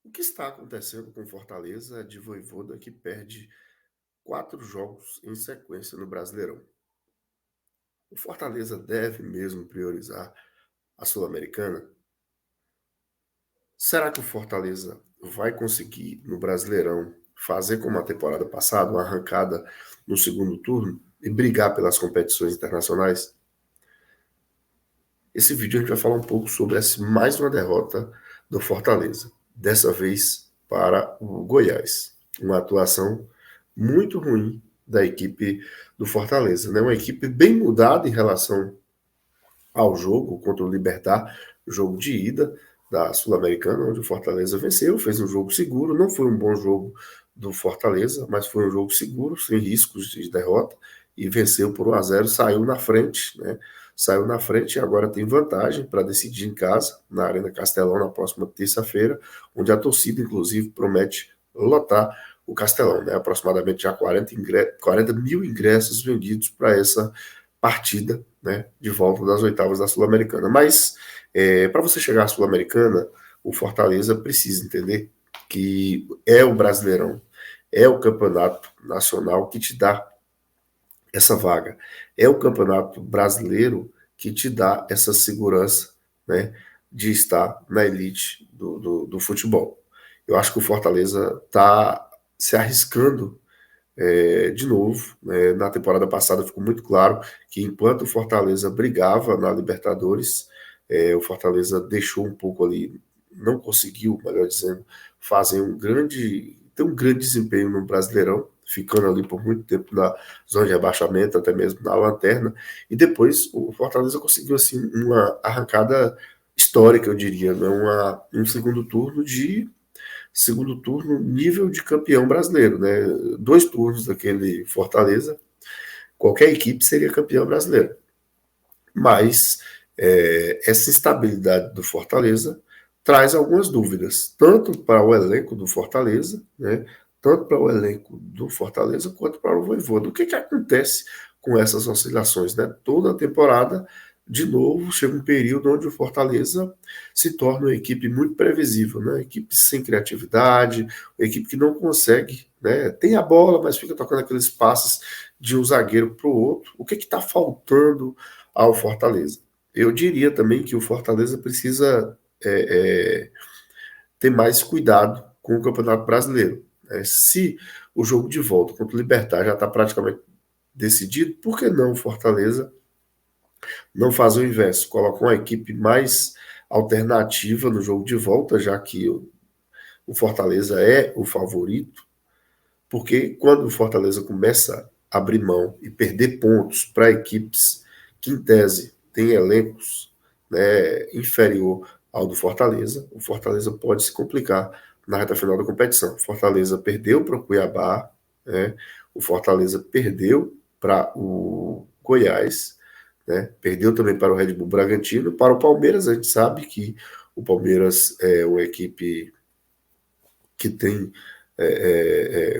O que está acontecendo com Fortaleza de Vojvoda que perde 4 jogos em sequência no Brasileirão? O Fortaleza deve mesmo priorizar a Sul-Americana? Será que o Fortaleza vai conseguir, no Brasileirão, fazer como a temporada passada, uma arrancada no segundo turno e brigar pelas competições internacionais? Esse vídeo a gente vai falar um pouco sobre mais uma derrota do Fortaleza, dessa vez para o Goiás. Uma atuação muito ruim da equipe do Fortaleza, né? Uma equipe bem mudada em relação ao jogo contra o Libertad, jogo de ida da Sul-Americana, onde o Fortaleza venceu, fez um jogo seguro, não foi um bom jogo do Fortaleza, mas foi um jogo seguro, sem riscos de derrota, e venceu por 1-0, saiu na frente, né? Saiu na frente e agora tem vantagem para decidir em casa, na Arena Castelão, na próxima terça-feira, onde a torcida, inclusive, promete lotar o Castelão, né? Aproximadamente já 40 mil ingressos vendidos para essa partida, né, de volta das oitavas da Sul-Americana. Mas, para você chegar à Sul-Americana, o Fortaleza precisa entender que é o Brasileirão, é o campeonato nacional que te dá essa vaga. É o campeonato brasileiro que te dá essa segurança, né, de estar na elite do futebol. Eu acho que o Fortaleza está se arriscando de novo. Na temporada passada ficou muito claro que enquanto o Fortaleza brigava na Libertadores, o Fortaleza deixou um pouco ali, não conseguiu, melhor dizendo, ter um grande desempenho no Brasileirão, ficando ali por muito tempo na zona de rebaixamento, até mesmo na lanterna, e depois o Fortaleza conseguiu assim uma arrancada histórica, eu diria, né? Um segundo turno nível de campeão brasileiro, né? 2 turnos daquele Fortaleza, qualquer equipe seria campeão brasileiro. Mas essa instabilidade do Fortaleza traz algumas dúvidas, tanto para o elenco do Fortaleza, né? Tanto para o elenco do Fortaleza quanto para o Vojvoda. O que acontece com essas oscilações, né? Toda a temporada, de novo, chega um período onde o Fortaleza se torna uma equipe muito previsível, né? Uma equipe sem criatividade, uma equipe que não consegue, né? Tem a bola, mas fica tocando aqueles passes de um zagueiro para o outro. O que está faltando ao Fortaleza? Eu diria também que o Fortaleza precisa ter mais cuidado com o Campeonato Brasileiro. Se o jogo de volta contra o Libertad já está praticamente decidido, por que não o Fortaleza não faz o inverso? Coloca uma equipe mais alternativa no jogo de volta, já que o Fortaleza é o favorito, porque quando o Fortaleza começa a abrir mão e perder pontos para equipes que, em tese, têm elencos, né, inferior ao do Fortaleza, o Fortaleza pode se complicar na reta final da competição. O Fortaleza perdeu para o Cuiabá, né, o Fortaleza perdeu para o Goiás, né, perdeu também para o Red Bull Bragantino. Para o Palmeiras, a gente sabe que o Palmeiras é uma equipe que tem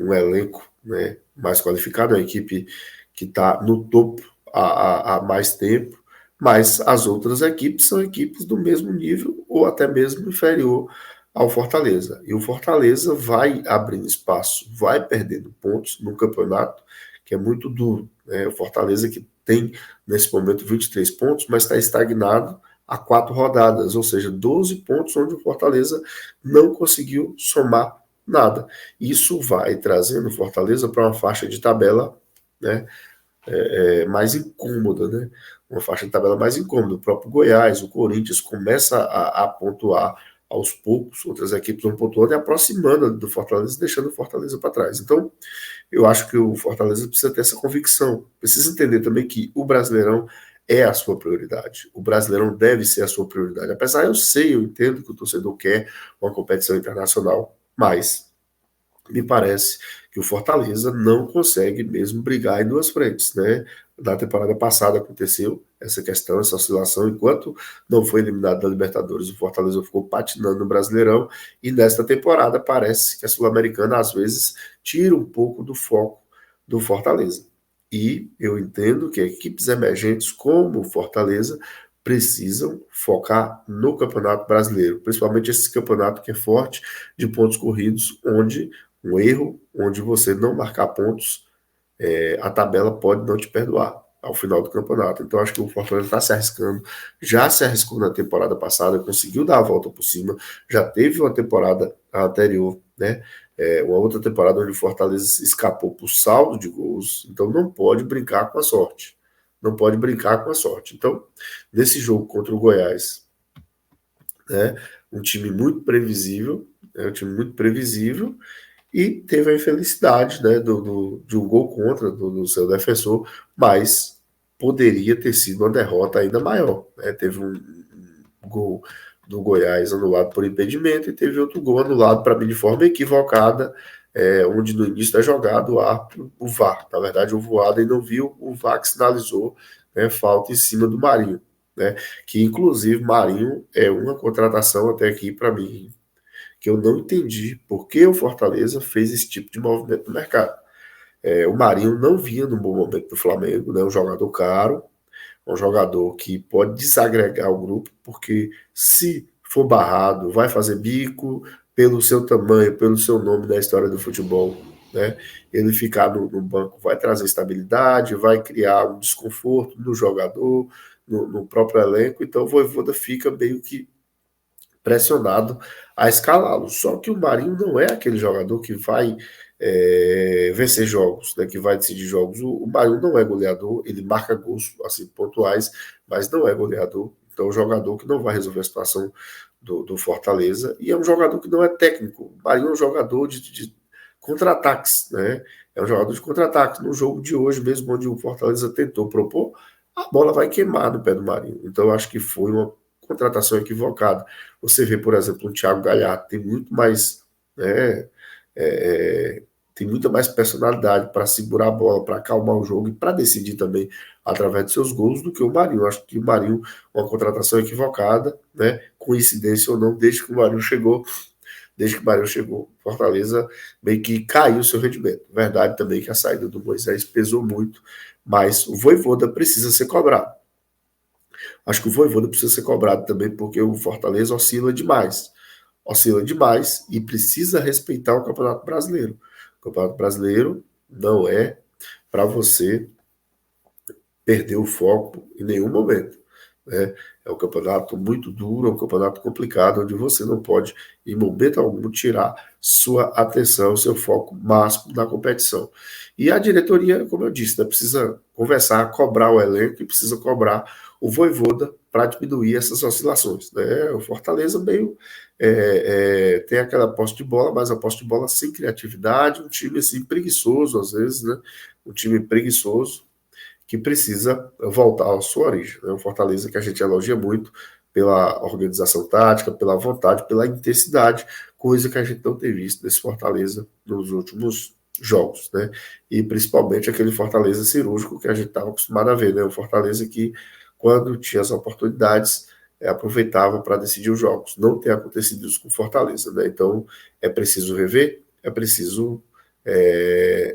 um elenco, né, mais qualificado, é uma equipe que está no topo há mais tempo, mas as outras equipes são equipes do mesmo nível ou até mesmo inferior ao Fortaleza. E o Fortaleza vai abrindo espaço, vai perdendo pontos no campeonato, que é muito duro, né? O Fortaleza que tem, nesse momento, 23 pontos, mas está estagnado há 4 rodadas, ou seja, 12 pontos onde o Fortaleza não conseguiu somar nada. Isso vai trazendo Fortaleza para uma faixa de tabela, né, mais incômoda, né? Uma faixa de tabela mais incômoda. O próprio Goiás, o Corinthians começa a pontuar aos poucos, outras equipes vão pontuando e aproximando do Fortaleza, deixando o Fortaleza para trás. Então, eu acho que o Fortaleza precisa ter essa convicção, precisa entender também que o Brasileirão é a sua prioridade. O Brasileirão deve ser a sua prioridade. Apesar, eu entendo que o torcedor quer uma competição internacional, mas me parece que o Fortaleza não consegue mesmo brigar em duas frentes, né? Na temporada passada aconteceu essa questão, essa oscilação, enquanto não foi eliminado da Libertadores, o Fortaleza ficou patinando no Brasileirão, e nesta temporada parece que a Sul-Americana às vezes tira um pouco do foco do Fortaleza. E eu entendo que equipes emergentes como o Fortaleza precisam focar no Campeonato Brasileiro, principalmente esse campeonato que é forte de pontos corridos, onde um erro, onde você não marcar pontos, a tabela pode não te perdoar ao final do campeonato. Então, acho que o Fortaleza está se arriscando, já se arriscou na temporada passada, conseguiu dar a volta por cima, já teve uma temporada anterior, né? Uma outra temporada onde o Fortaleza escapou por saldo de gols, então não pode brincar com a sorte. Não pode brincar com a sorte. Então, nesse jogo contra o Goiás, né, um time muito previsível, um time muito previsível, e teve a infelicidade, né, de um gol contra do seu defensor, mas poderia ter sido uma derrota ainda maior. Né? Teve um gol do Goiás anulado por impedimento e teve outro gol anulado para mim de forma equivocada, onde no início da jogada o VAR, na verdade o Voaden não viu, o VAR que sinalizou, né, falta em cima do Marinho, né, que inclusive Marinho é uma contratação até aqui para mim que eu não entendi por que o Fortaleza fez esse tipo de movimento no mercado. O Marinho não vinha num bom momento do Flamengo, né? Um jogador caro, um jogador que pode desagregar o grupo, porque se for barrado, vai fazer bico pelo seu tamanho, pelo seu nome na história do futebol. Né? Ele ficar no banco vai trazer estabilidade, vai criar um desconforto no jogador, no próprio elenco. Então o Vojvoda fica meio que pressionado a escalá-lo. Só que o Marinho não é aquele jogador que vai vencer jogos, né, que vai decidir jogos. O Marinho não é goleador, ele marca gols assim, pontuais, mas não é goleador. Então, é um jogador que não vai resolver a situação do Fortaleza. E é um jogador que não é técnico. O Marinho é um jogador de contra-ataques, né? É um jogador de contra-ataques. No jogo de hoje, mesmo onde o Fortaleza tentou propor, a bola vai queimar no pé do Marinho. Então, eu acho que foi uma contratação equivocada. Você vê, por exemplo, o Thiago Galhardo tem muito mais, né, tem muita mais personalidade para segurar a bola, para acalmar o jogo e para decidir também através de seus gols do que o Marinho. Eu acho que o Marinho uma contratação equivocada, né? Coincidência ou não, desde que o Marinho chegou, Fortaleza meio que caiu o seu rendimento. Verdade também que a saída do Moisés pesou muito, mas o Vojvoda precisa ser cobrado. Acho que o Vojvoda precisa ser cobrado também, porque o Fortaleza oscila demais. Oscila demais e precisa respeitar o Campeonato Brasileiro. O Campeonato Brasileiro não é para você perder o foco em nenhum momento. Né? É um campeonato muito duro, é um campeonato complicado, onde você não pode, em momento algum, tirar sua atenção, seu foco máximo na competição. E a diretoria, como eu disse, né, precisa conversar, cobrar o elenco e precisa cobrar o Vojvoda para diminuir essas oscilações. Né? O Fortaleza meio tem aquela posse de bola, mas a posse de bola sem criatividade, um time assim preguiçoso às vezes, né? Um time preguiçoso que precisa voltar à sua origem. É um Fortaleza que a gente elogia muito pela organização tática, pela vontade, pela intensidade, coisa que a gente não tem visto nesse Fortaleza nos últimos jogos, né? E principalmente aquele Fortaleza cirúrgico que a gente estava acostumado a ver, né? Um Fortaleza que, quando tinha as oportunidades, aproveitava para decidir os jogos. Não tem acontecido isso com Fortaleza, né? Então é preciso rever, é preciso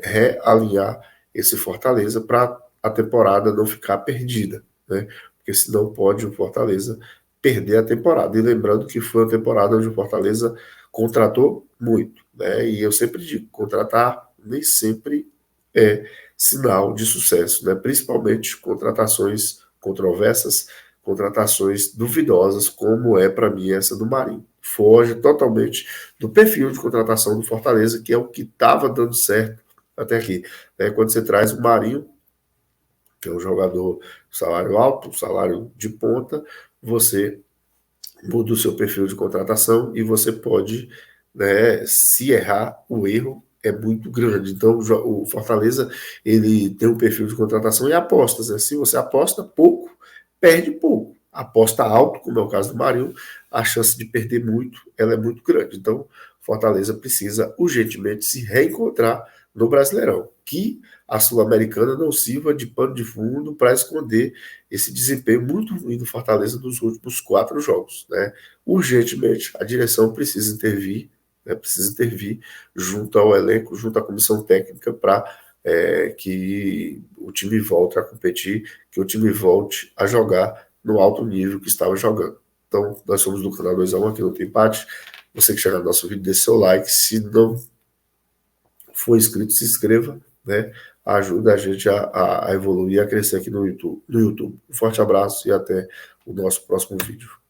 realinhar esse Fortaleza para a temporada não ficar perdida, né? Porque senão pode o Fortaleza perder a temporada. E lembrando que foi uma temporada onde o Fortaleza contratou muito, né? E eu sempre digo, contratar nem sempre é sinal de sucesso, né? Principalmente contratações controversas, contratações duvidosas, como é para mim essa do Marinho. Foge totalmente do perfil de contratação do Fortaleza, que é o que estava dando certo até aqui. Né? Quando você traz o Marinho, que é um jogador salário alto, salário de ponta, você muda o seu perfil de contratação e você pode, né, se errar, o erro é muito grande. Então, o Fortaleza, ele tem um perfil de contratação e apostas. Né? Se você aposta pouco, perde pouco. Aposta alto, como é o caso do Marinho, a chance de perder muito, ela é muito grande. Então, Fortaleza precisa urgentemente se reencontrar no Brasileirão, que a Sul-Americana não sirva de pano de fundo para esconder esse desempenho muito ruim do Fortaleza nos últimos 4 jogos. Né? Urgentemente, a direção precisa intervir, né? Precisa intervir junto ao elenco, junto à comissão técnica, para que o time volte a competir, que o time volte a jogar no alto nível que estava jogando. Então, nós somos do canal 2x1, aqui não tem empate. Você que chegar no nosso vídeo, deixe seu like. Se não for inscrito, se inscreva, né? Ajuda a gente a evoluir, a crescer aqui no YouTube. Um forte abraço e até o nosso próximo vídeo.